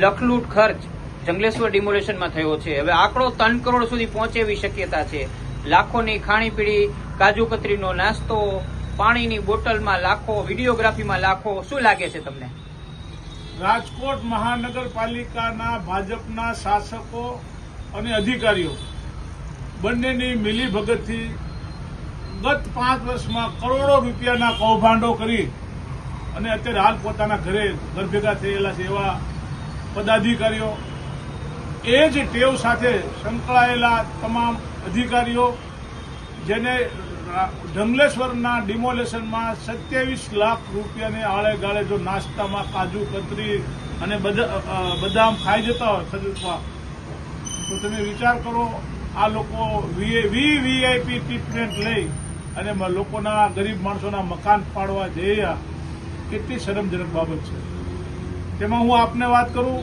લખલૂટ ખર્ચ જંગલેશ્વર ડિમોલેશનમાં થયો છે. હવે આંકડો 3 કરોડ સુધી પહોંચે એવી શક્યતા છે. લાખોની ખાણીપીણી, કાજુ કતરીનો નાસ્તો, પાણીની બોટલમાં લાખો, વિડીયોગ્રાફીમાં લાખો. શું લાગે છે તમને? રાજકોટ મહાનગરપાલિકાના ભાજપના શાસકો અને અધિકારીઓ બંનેની મિલીભગતથી ગત 5 વર્ષમાં કરોડો રૂપિયાના કૌભાંડો કરી અને અત્યારે હાલ પોતાના ઘર ભેગા થયેલા છે એવા પદાધિકારીઓ, એ જ ટેવ સાથે સંકળાયેલા તમામ અધિકારીઓ, જેને જંગલેશ્વરના ડિમોલેશનમાં 27 લાખ રૂપિયાને આળે ગાળે જો નાસ્તામાં કાજુ કતરી અને બદામ ખાઈ જતા હોય ખરીદવા, તો તમે વિચાર કરો, આ લોકો વીઆઈપી ટ્રીટમેન્ટ લઈ અને લોકોના ગરીબ માણસોના મકાન પાડવા જઈ, કેટલી શરમજનક બાબત છે. તેમાં હું આપને વાત કરું,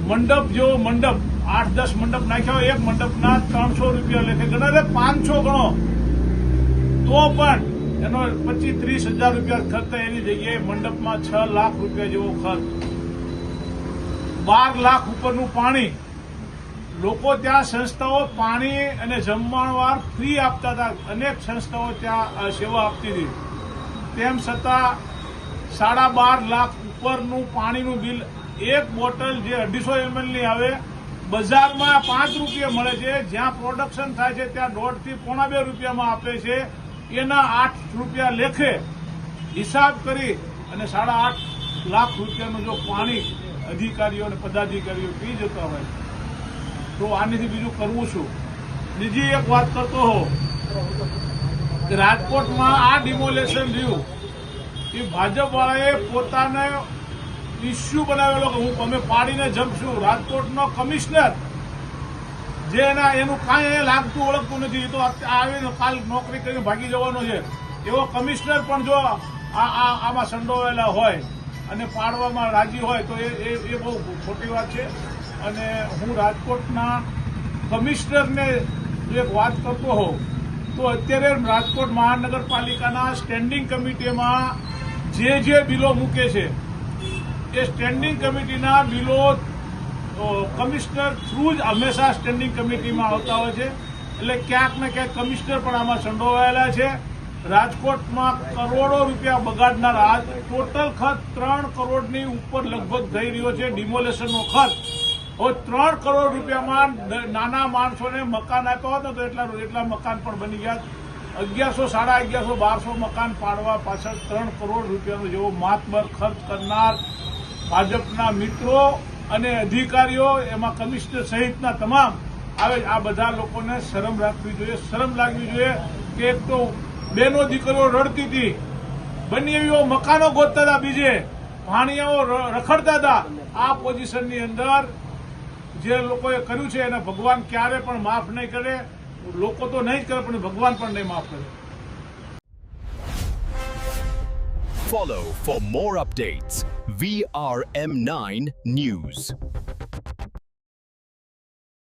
મંડપ જેવો મંડપ 8-10 મંડપ નાખ્યા હોય, એક મંડપના 300 રૂપિયા લેખે ગણો, 500 ગણો તો પણ એનો 25-30 હજાર રૂપિયા ખર્ચ થાય. એની જગ્યાએ મંડપમાં 6 લાખ રૂપિયા જેવો ખર્ચ, 12 લાખ ઉપરનું પાણી. લોકો ત્યાં સંસ્થાઓ પાણી અને જમણવાર ફ્રી આપતા હતા, અનેક સંસ્થાઓ ત્યાં સેવા આપતી હતી. તેમ છતાં 12.5 લાખ ઉપરનું પાણીનું બિલ, એક બોટલ જે 250 ml ની આવે, બજારમાં 5 રૂપિયા મળે છે, જ્યાં પ્રોડક્શન થાય છે ત્યાં 1.5 થી 1.25 રૂપિયામાં આપે છે. એના 8 રૂપિયા લેખે હિસાબ કરી અને 8.5 લાખ રૂપિયાનું જો પાણી અધિકારીઓ અને પદાધિકારીઓ પી જતા હોય, તો આનાથી બીજું કરવું શું? બીજી એક વાત કરતો હો કે રાજકોટમાં આ ડિમોલેશન રહ્યું એ ભાજપવાળાએ પોતાને ઇસ્યુ બનાવેલો કે અમે પાડીને જમશું. રાજકોટનો કમિશનર જે એનું કાંઈ લાગતું ઓળખતું નથી, એ તો આવીને કાલ નોકરી કરીને ભાગી જવાનો છે, એવો કમિશનર પણ જો આમાં સંડોવાયેલા હોય અને પાડવામાં રાજી હોય તો એ બહુ ખોટી વાત છે. અને હું રાજકોટના કમિશનરને એક વાત કરતો હોઉં તો અત્યારે રાજકોટ મહાનગરપાલિકાના સ્ટેન્ડિંગ કમિટીમાં જે બિલો મૂકે છે, એ સ્ટેન્ડિંગ કમિટીના બિલો કમિશનર થ્રુ જ હંમેશા સ્ટેન્ડિંગ કમિટીમાં આવતા હોય છે. એટલે ક્યાંક ને ક્યાંક કમિશનર પણ આમાં સંડોવાયેલા છે. રાજકોટમાં કરોડો રૂપિયા બગાડનાર ટોટલ ખર્ચ 3 કરોડની ઉપર લગભગ થઈ રહ્યો છે ડિમોલેશનનો ખર્ચ. હવે 3 કરોડ રૂપિયામાં નાના માણસોને મકાન આપ્યા હોત ને તો એટલા મકાન પણ બની ગયા. 1100, 1150, 1200 મકાન પાડવા પાછળ 3 કરોડ રૂપિયાનો જેવો માતબર ખર્ચ કરનાર ભાજપના મિત્રો અને અધિકારીઓ, એમાં કમિશનર સહિતના તમામ આ બધા લોકોને શરમ રાખવી જોઈએ, શરમ લાગવી જોઈએ કે એક તો બેનો દીકરીઓ રડતી હતી, બનેવીઓ મકાનો ગોતતા હતા, બીજે ભાણિયાઓ રખડતા હતા. આ પોઝિશનની અંદર જે લોકોએ કર્યું છે એને ભગવાન ક્યારે પણ માફ નહીં કરે. લોકો તો નહીં જ કરે, પણ ભગવાન પણ નહીં માફ કરે. Follow for more updates. VRM9 News.